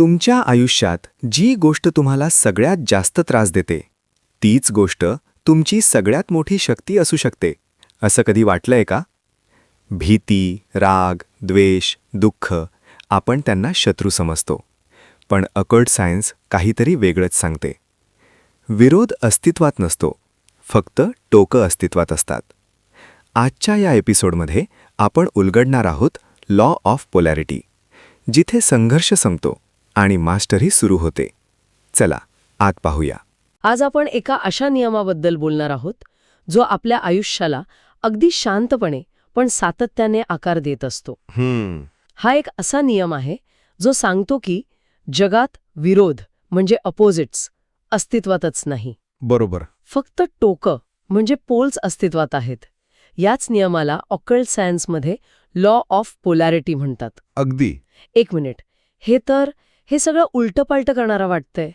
तुमच्या आयुष्यात जी गोष्ट तुम्हाला सगळ्यात जास्त त्रास देते, तीच गोष्ट तुमची सगळ्यात मोठी शक्ती असू शकते, असं कधी वाटलंय का? भीती, राग, द्वेष, दुःख आपण त्यांना शत्रू समजतो. पण अकल्ट सायन्स काहीतरी वेगळंच सांगते. विरोध अस्तित्वात नसतो, फक्त टोकं अस्तित्वात असतात. आजच्या या एपिसोडमध्ये आपण उलगडणार आहोत लॉ ऑफ पोलॅरिटी, जिथे संघर्ष संपतो आणि मास्टरी सुरू होते. चला आत पाहूया. आज आपण एका अशा नियमाबद्दल बोलणार आहोत जो आपल्या आयुष्याला अगदी शांतपणे पण सातत्याने आकार देत असतो. हा एक असा नियम आहे जो सांगतो की जगात विरोध म्हणजे अपोजिट्स अस्तित्वातच नाही. बरोबर. फक्त टोकं म्हणजे पोल्स अस्तित्वात आहेत. याच नियमाला ऑकल्ट सायन्समध्ये लॉ ऑफ पोलॅरिटी म्हणतात. अगदी. एक मिनिट, हे सगळं उलटपालट करणारं वाटतंय.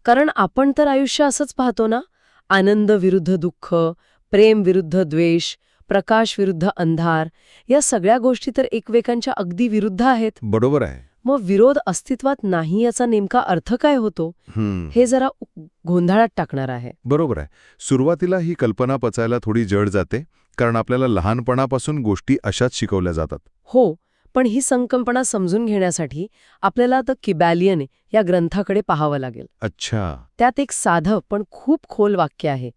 कारण आपण तर आयुष्य असंच पाहतो ना, आनंद विरुद्ध दुःख, प्रेम विरुद्ध द्वेष, प्रकाश विरुद्ध अंधार, या सगळ्या गोष्टी तर एकमेकांच्या अगदी विरुद्ध आहेत. बरोबर आहे. मग विरोध अस्तित्वात नाही याचा नेमका अर्थ काय होतो, हे जरा गोंधळात टाकणार आहे. बरोबर आहे. सुरुवातीला ही कल्पना पचायला थोडी जड जाते, कारण आपल्याला लहानपणापासून गोष्टी अशाच शिकवल्या जातात. हो, पण ही संकल्पना समजून घेण्यासाठी आपल्याला द किबॅलियन या ग्रंथाकडे पाहावं लागेल. अच्छा. त्यात एक साधं पण खूप खोल वाक्य आहे.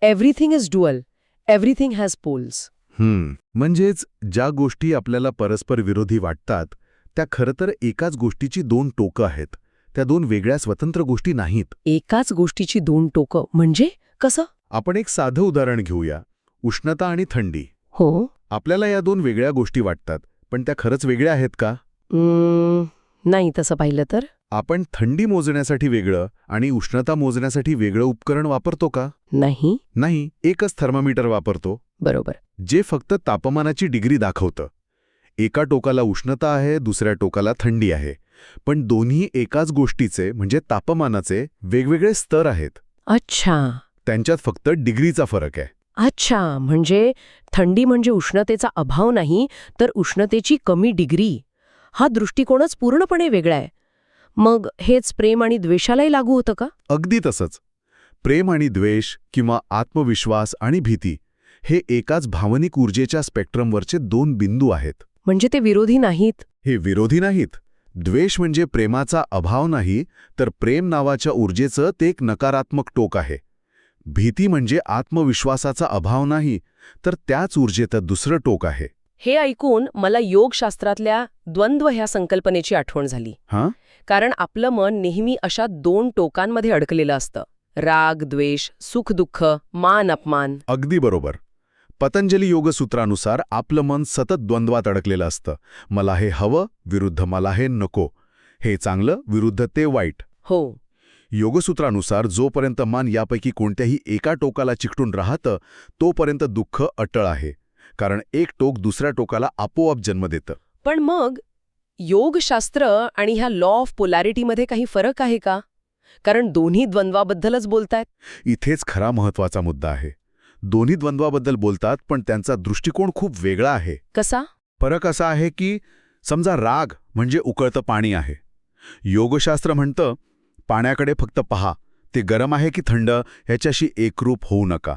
Everything is dual, everything has poles. म्हणजेच ज्या गोष्टी आपल्याला परस्पर विरोधी वाटतात त्या खरं तर एकाच गोष्टीची दोन टोकं आहेत. त्या दोन वेगळ्या स्वतंत्र गोष्टी नाहीत. एकाच गोष्टीची दोन टोकं म्हणजे कसं? आपण एक साधं उदाहरण घेऊया. उष्णता आणि थंडी. हो. आपल्याला या दोन वेगळ्या गोष्टी वाटतात, पण त्या खरंच वेगळ्या आहेत का? नाही, तसं पाहिलं तर आपण थंडी मोजण्यासाठी वेगळं आणि उष्णता मोजण्यासाठी वेगळं उपकरण वापरतो का? नाही, एकच थर्मामीटर वापरतो. बरोबर. जे फक्त तापमानाची डिग्री दाखवतं. एका टोकाला उष्णता आहे, दुसऱ्या टोकाला थंडी आहे, पण दोन्ही एकाच गोष्टीचे म्हणजे तापमानाचे वेगवेगळे स्तर आहेत. अच्छा. त्यांच्यात फक्त डिग्रीचा फरक आहे. अच्छा, म्हणजे थंडी म्हणजे उष्णतेचा अभाव नाही, तर उष्णतेची कमी डिग्री. हा दृष्टिकोनच पूर्णपणे वेगळा आहे. मग हेच प्रेम आणि द्वेषालाही लागू होतं का? अगदी तसंच. प्रेम आणि द्वेष किंवा आत्मविश्वास आणि भीती हे एकाच भावनिक ऊर्जेच्या स्पेक्ट्रमवरचे दोन बिंदू आहेत. म्हणजे ते विरोधी नाहीत? हे विरोधी नाहीत. द्वेष म्हणजे प्रेमाचा अभाव नाही, तर प्रेम नावाच्या ऊर्जेचं ते एक नकारात्मक टोक आहे. भीती म्हणजे आत्मविश्वासाचा अभाव नाही, तर त्याच ऊर्जेचं दुसरं टोक आहे. हे ऐकून मला योगशास्त्रातल्या द्वंद्व ह्या संकल्पनेची आठवण झाली. कारण आपलं मन नेहमी अशा दोन टोकांमध्ये अडकलेलं असतं. राग, द्वेष, सुख, दुःख, मान, अपमान. अगदी बरोबर. पतंजली योगसूत्रानुसार आपलं मन सतत द्वंद्वात अडकलेलं असतं. मला हे हवं विरुद्ध मला हे नको. हे चांगलं विरुद्ध ते वाईट. हो. योगसूत्रानुसार जोपर्यंत मन यापैकी कोणत्याही एका टोकाला चिकटून राहतं, तोपर्यंत दुःख अटळ आहे. कारण एक टोक दुसऱ्या टोकाला आपोआप जन्म देतं. पण मग योगशास्त्र आणि ह्या लॉ ऑफ पोलॅरिटीमध्ये काही फरक आहे का? कारण दोन्ही द्वंद्वाबद्दलच बोलतायत. इथेच खरा महत्वाचा मुद्दा आहे. दोन्ही द्वंद्वाबद्दल बोलतात, पण त्यांचा दृष्टिकोन खूप वेगळा आहे. कसा? फरक असा आहे की समजा राग म्हणजे उकळतं पाणी आहे. योगशास्त्र म्हणतं पाण्याकडे फक्त पहा, ते गरम आहे की थंड ह्याच्याशी एकरूप होऊ नका.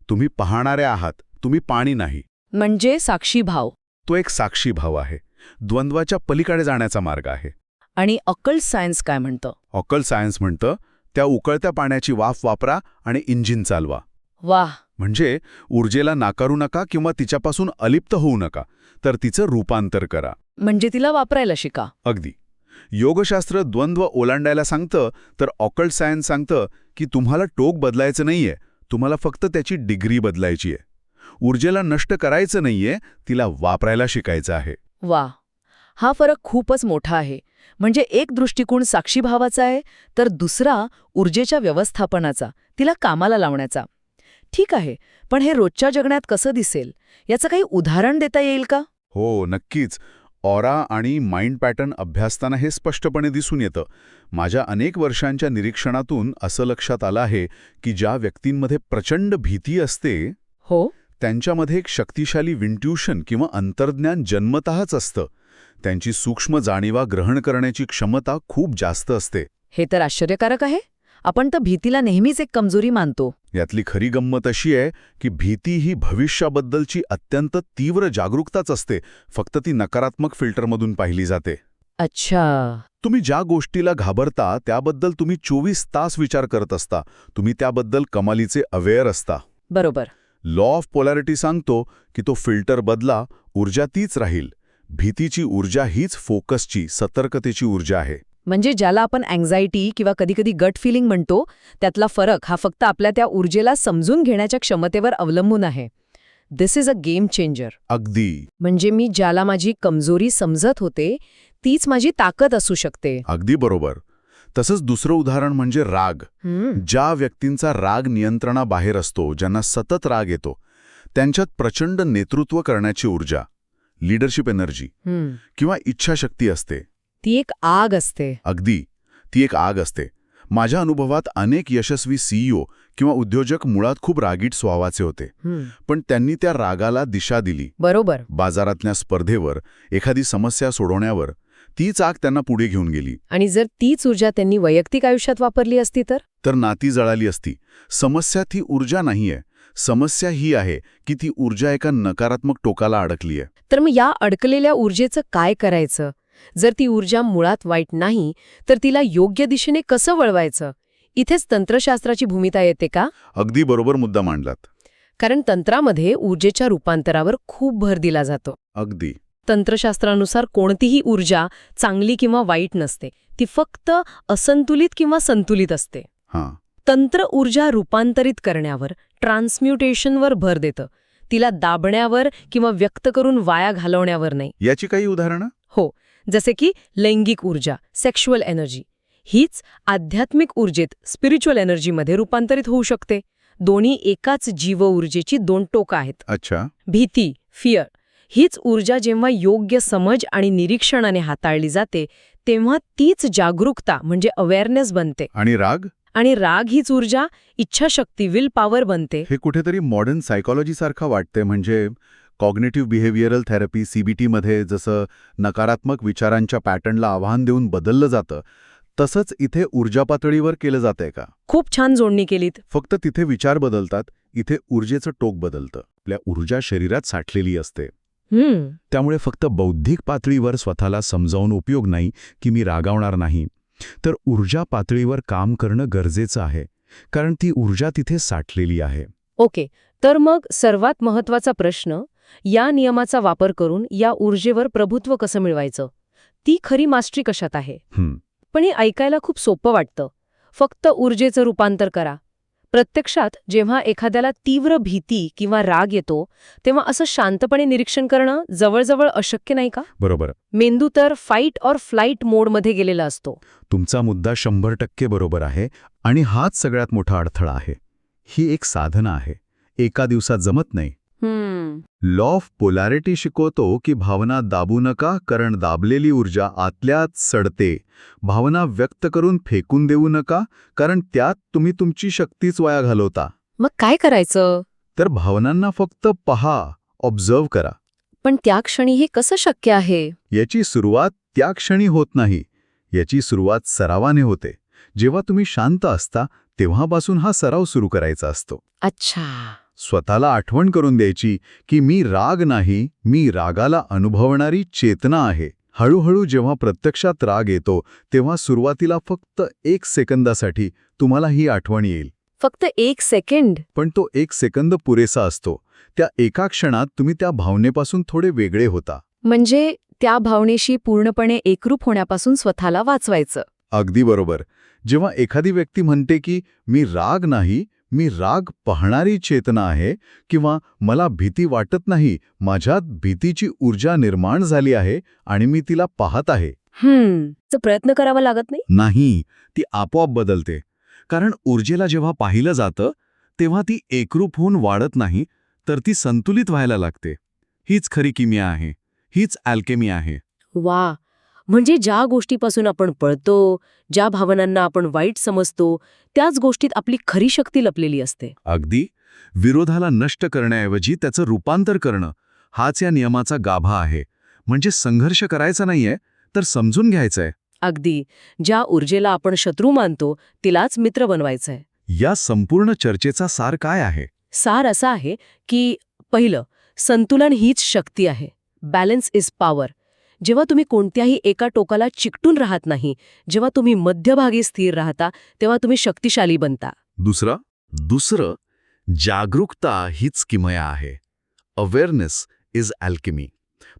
तुम्ही पाहणारे आहात, तुम्ही पाणी नाही. म्हणजे साक्षी भाव. तो एक साक्षी भाव आहे. द्वंद्वाच्या पलीकडे जाण्याचा मार्ग आहे. आणि ऑकल्ट सायन्स काय म्हणतं? ऑकल्ट सायन्स म्हणतं त्या उकळत्या पाण्याची वाफ वापरा आणि इंजिन चालवा. वाह. म्हणजे ऊर्जेला नाकारू नका किंवा तिच्यापासून अलिप्त होऊ नका, तर तिचं रूपांतर करा. म्हणजे तिला वापरायला शिका. अगदी. योगशास्त्र द्वंद्व ओलांडायला सांगतं, तर ऑकल्ट सायन्स सांगतं की तुम्हाला टोक बदलायचं नाहीये, तुम्हाला फक्त त्याची डिग्री बदलायची आहे. ऊर्जेला नष्ट करायचं नाहीये, तिला वापरायला शिकायचं आहे. वा, हा फरक खूपच मोठा आहे. म्हणजे एक दृष्टिकोन साक्षीभावाचा आहे, तर दुसरा ऊर्जेच्या व्यवस्थापनाचा, तिला कामाला लावण्याचा. ठीक आहे, पण हे रोजच्या जगण्यात कसं दिसेल याचं काही उदाहरण देता येईल का? हो, नक्कीच. ऑरा आणि माइंड पॅटर्न अभ्यासताना हे स्पष्टपणे दिसून येतं. माझ्या अनेक वर्षांच्या निरीक्षणातून असं लक्षात आलं आहे की ज्या व्यक्तींमध्ये प्रचंड भीती असते, हो, त्यांच्यामध्ये एक शक्तिशाली विंट्यूशन किंवा अंतर्ज्ञान जन्मतःच असतं. त्यांची सूक्ष्म जाणीवा ग्रहण करण्याची क्षमता खूप जास्त असते. हे तर आश्चर्यकारक आहे. आपण तर भीतीला नेहमीच एक कमजोरी मानतो. यातली खरी गंमत अशी आहे की भीती ही भविष्याबद्दलची अत्यंत तीव्र जागरूकताच असते, फक्त ती नकारात्मक फिल्टरमधून पाहिली जाते. अच्छा. तुम्ही ज्या गोष्टीला घाबरता त्याबद्दल तुम्ही 24 तास विचार करत असता, तुम्ही त्याबद्दल कमालीचे अवेअर असता. बरोबर. लॉ ऑफ पोलॅरिटी सांगतो की तो फिल्टर बदला, ऊर्जा तीच राहील. भीतीची ऊर्जा हीच फोकसची, सतर्कतेची ऊर्जा आहे. म्हणजे ज्याला आपण अँक्झायटी किंवा कधीकधी गट फिलिंग म्हणतो, त्यातला फरक हा फक्त आपल्या त्या ऊर्जेला समजून घेण्याच्या क्षमतेवर अवलंबून आहे. दिस इज अ गेम चेंजर. अगदी म्हणजे मी ज्याला माझी कमजोरी समजत होते, तीच माझी ताकद असू शकते. अगदी बरोबर. तसंच दुसरं उदाहरण म्हणजे राग. ज्या व्यक्तींचा राग नियंत्रणाबाहेर असतो, ज्यांना सतत राग येतो, त्यांच्यात प्रचंड नेतृत्व करण्याची ऊर्जा, लीडरशिप एनर्जी किंवा इच्छाशक्ती असते. ती एक आग असते. अगदी, ती एक आग असते. माझ्या अनुभवात अनेक यशस्वी सीईओ किंवा उद्योजक मुळात खूप रागीट स्वभावाचे होते, पण त्यांनी त्या रागाला दिशा दिली. बरोबर. बाजारातल्या स्पर्धेवर, एखादी समस्या सोडवण्यावर तीच आग त्यांना पुढे घेऊन गेली. आणि जर तीच ऊर्जा त्यांनी वैयक्तिक आयुष्यात वापरली असती तर नाती जळाली असती. समस्या ती ऊर्जा नाहीये. समस्या ही आहे की ती ऊर्जा एका नकारात्मक टोकाला अडकलीये. तर मग या अडकलेल्या ऊर्जेचं काय करायचं? जर ती ऊर्जा मुळात वाईट नाही, तर तिला योग्य दिशेने कसं वळवायचं? इथेच तंत्रशास्त्राची भूमिका येते का? अगदी बरोबर मुद्दा मांडलात. कारण तंत्रामध्ये ऊर्जेच्या रूपांतरावर खूप भर दिला जातो. अगदी. तंत्रशास्त्रानुसार कोणतीही ऊर्जा चांगली किंवा वाईट नसते. ती फक्त असंतुलित किंवा संतुलित असते. तंत्र ऊर्जा रूपांतरित करण्यावर, ट्रान्सम्युटेशनवर भर देतं. तिला दाबण्यावर किंवा व्यक्त करून वाया घालवण्यावर नाही. याची काही उदाहरणं? हो, जसे की लैंगिक ऊर्जा, सेक्शुअल एनर्जी. हीच आध्यात्मिक ऊर्जेत, स्पिरिच्युअल एनर्जीमध्ये रूपांतरित होऊ शकते. दोन्ही एकाच जीव ऊर्जेची दोन टोकं आहेत. अच्छा. भीती, फिअर, हीच ऊर्जा जेव्हा योग्य समज आणि निरीक्षणाने हाताळली जाते, तेव्हा तीच जागरूकता म्हणजे अवेअरनेस बनते. आणि राग? आणि राग हीच ऊर्जा इच्छाशक्ती, विल पॉवर बनते. हे कुठेतरी मॉडर्न सायकॉलॉजीसारखं वाटते. म्हणजे कॉग्निटिव्ह बिहेवियरल थेरपी, CBTमध्ये जसं नकारात्मक विचारांच्या पॅटर्नला आव्हान देऊन बदललं जातं, तसंच इथे ऊर्जा पातळीवर केलं जातंय का? खूप छान जोडणी केलीत. फक्त तिथे विचार बदलतात, इथे ऊर्जेचं टोक बदलतं. आपल्या ऊर्जा शरीरात साठलेली असते. त्यामुळे फक्त बौद्धिक पातळीवर स्वतःला समजावून उपयोग नाही की मी रागावणार नाही, तर ऊर्जा पातळीवर काम करणं गरजेचं आहे, कारण ती ऊर्जा तिथे साठलेली आहे. ओके, तर मग सर्वात महत्वाचा प्रश्न, या नियमाचा वापर करून या ऊर्जेवर प्रभुत्व कसं मिळवायचं? ती खरी मास्टरी कशात आहे? पण हे ऐकायला खूप सोपं वाटतं. फक्त ऊर्जेचं रूपांतर करा. प्रत्यक्षात जेव्हा एखाद्याला तीव्र भीती किंवा राग येतो, तेव्हा असं शांतपणे निरीक्षण करणं जवळजवळ अशक्य नाही का? बरोबर. मेंदू तर फाईट ऑर फ्लाईट मोडमध्ये गेलेला असतो. तुमचा मुद्दा 100% बरोबर आहे, आणि हाच सगळ्यात मोठा अडथळा आहे. ही एक साधना आहे, एका दिवसात जमत नाही. लॉ ऑफ पोलॅरिटी शिकवतो की भावना दाबू नका, कारण दाबलेली ऊर्जा आतल्यात सडते. भावना व्यक्त करून फेकून देऊ नका, कारण त्यात तुम्ही तुमची शक्तीच वाया घालवता. मग काय करायचं? तर भावनांना फक्त पहा, ऑब्झर्व्ह करा. पण त्या क्षणी हे कसं शक्य आहे? याची सुरुवात त्या क्षणी होत नाही. याची सुरुवात सरावाने होते. जेव्हा तुम्ही शांत असता तेव्हापासून हा सराव सुरू करायचा असतो. अच्छा. स्वतःला आठवण करून द्यायची की मी राग नाही, मी रागाला अनुभवणारी चेतना आहे. हळूहळू जेव्हा प्रत्यक्षात राग येतो तेव्हा सुरुवातीला फक्त 1 सेकंदासाठी तुम्हाला ही आठवण येईल. फक्त 1 सेकंड? पण तो 1 सेकंद पुरेसा असतो. त्या एका क्षणात तुम्ही त्या भावनेपासून थोडे वेगळे होता. म्हणजे त्या भावनेशी पूर्णपणे एकरूप होण्यापासून स्वतःला वाचवायचं. अगदी बरोबर. जेव्हा एखादी व्यक्ती म्हणते की मी राग नाही, मी राग पाहणारी चेतना आहे, किंवा मला भीती वाटत नाही, माझ्यात भीतीची ऊर्जा निर्माण झाली आहे आणि मी तिला पाहत आहे. प्रयत्न करावा लागत नाही? नाही, ती आपोआप बदलते. कारण ऊर्जेला जेव्हा पाहिलं जातं तेव्हा ती एकरूप होऊन वाढत नाही, तर ती संतुलित व्हायला लागते. हीच खरी किमिया आहे, हीच अल्केमी आहे. वा, म्हणजे ज्या गोष्टीपासून आपण पळतो, ज्या भावनांना आपण वाईट समजतो, त्याच गोष्टीत आपली खरी शक्ती लपलेली असते. अगदी. विरोधाला नष्ट करण्याऐवजी त्याचं रूपांतर करणं, हाच या नियमाचा गाभा आहे. म्हणजे संघर्ष करायचा नाहीये तर समजून घ्यायचंय. अगदी. ज्या ऊर्जेला आपण शत्रू मानतो तिलाच मित्र बनवायचंय. या संपूर्ण चर्चेचा सार काय आहे? सार असा आहे की पहिलं, संतुलन हीच शक्ती आहे. Balance is power. जेव्हा तुम्ही कोणत्याही एका टोकाला चिकटून राहत नाही, जेव्हा तुम्ही मध्यभागी स्थिर राहता, तेव्हा तुम्ही शक्तिशाली बनता. दुसरं, जागरूकता हीच किमया आहे. Awareness is Alchemy.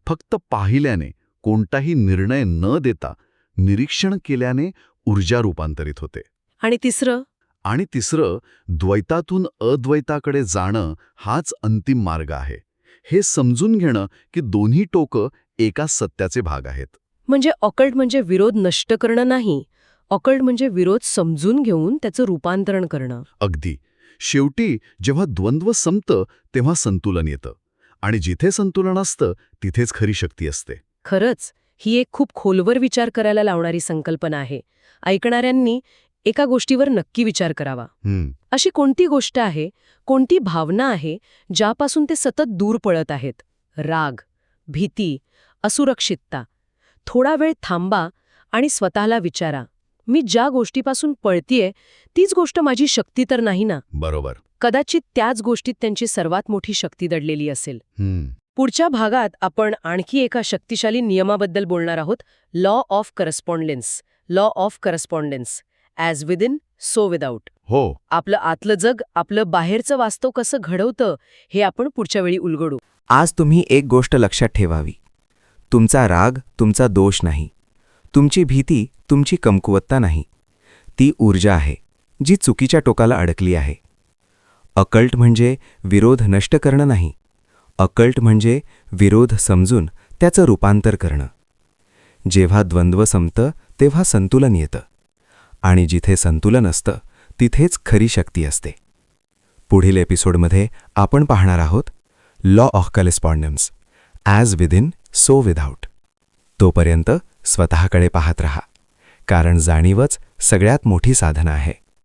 फक्त पाहिल्याने, कोणताही निर्णय न देता, निरीक्षण केल्याने ऊर्जा रूपांतरित होते. आणि तिसरं, द्वैतातून अद्वैताकडे जाणं हाच अंतिम मार्ग आहे. हे समजून घेणं की दोन्ही टोकं एका सत्याचे भाग आहेत. म्हणजे ऑकल्ट म्हणजे विरोध नष्ट करणं नाही. ऑकल्ट म्हणजे विरोध समजून घेऊन त्याचं रूपांतरण करणं. अगदी. शेवटी जेव्हा द्वंद्व संपतं तेव्हा संतुलन येतं. आणि जिथे संतुलन असतं तिथेच खरी शक्ती असते. खरंच, ही एक खूप खोलवर विचार करायला लावणारी संकल्पना आहे. ऐकणाऱ्यांनी एका गोष्टीवर नक्की विचार करावा. अशी कोणती गोष्ट आहे, कोणती भावना आहे, ज्यापासून ते सतत दूर पळत आहेत? राग, भीती, असुरक्षितता. थोडा वेळ थांबा आणि स्वतःला विचारा, मी ज्या गोष्टीपासून पळतीये तीच गोष्ट माझी शक्ती तर नाही ना? बरोबर. कदाचित त्याच गोष्टीत त्यांची सर्वात मोठी शक्ती दडलेली असेल. पुढच्या भागात आपण आणखी एका शक्तिशाली नियमाबद्दल बोलणार आहोत. Law of correspondence. As within so without. हो. आपलं आतलं जग आपलं बाहेरचं वास्तव कसं घडवतं हे आपण पुढच्या वेळी उलगडू. आज तुम्ही एक गोष्ट लक्षात ठेवावी. तुमचा राग तुमचा दोष नाही. तुमची भीती तुमची कमकुवतता नाही. ती ऊर्जा आहे जी चुकीच्या टोकाला अडकली आहे. अकल्ट म्हणजे विरोध नष्ट करणं नाही. अकल्ट म्हणजे विरोध समजून त्याचं रूपांतर करणं. जेव्हा द्वंद्व संपतं तेव्हा संतुलन येतं. आणि जिथे संतुलन असतं तिथेच खरी शक्ती असते. पुढील एपिसोडमध्ये आपण पाहणार आहोत law of correspondence. As within so without. तोपर्यंत स्वतःकडे पाहत रहा, कारण जाणीवच सगळ्यात मोठी साधना आहे.